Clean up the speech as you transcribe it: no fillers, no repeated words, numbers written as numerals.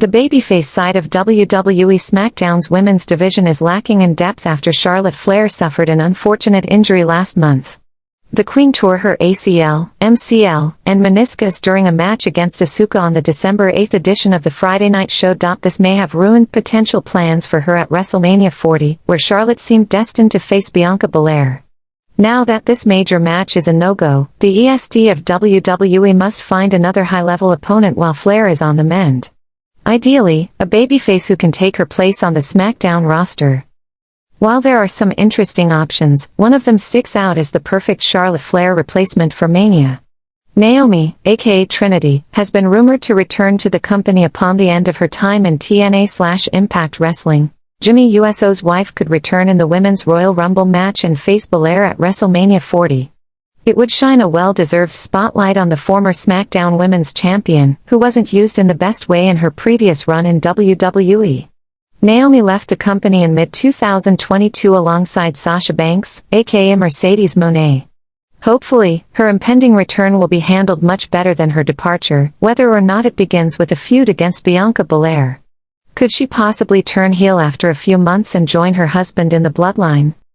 The babyface side of WWE SmackDown's women's division is lacking in depth after Charlotte Flair suffered an unfortunate injury last month. The Queen tore her ACL, MCL, and meniscus during a match against Asuka on the December 8 edition of the Friday night show. This may have ruined potential plans for her at WrestleMania 40, where Charlotte seemed destined to face Bianca Belair. Now that this major match is a no-go, the EST of WWE must find another high-level opponent while Flair is on the mend. Ideally, a babyface who can take her place on the SmackDown roster. While there are some interesting options, one of them sticks out as the perfect Charlotte Flair replacement for Mania. Naomi, aka Trinity, has been rumored to return to the company upon the end of her time in TNA/Impact Wrestling. Jimmy Uso's wife could return in the Women's Royal Rumble match and face Belair at WrestleMania 40. It would shine a well-deserved spotlight on the former SmackDown Women's Champion, who wasn't used in the best way in her previous run in WWE. Naomi left the company in mid-2022 alongside Sasha Banks, aka Mercedes Moné. Hopefully, her impending return will be handled much better than her departure, whether or not it begins with a feud against Bianca Belair. Could she possibly turn heel after a few months and join her husband in the bloodline?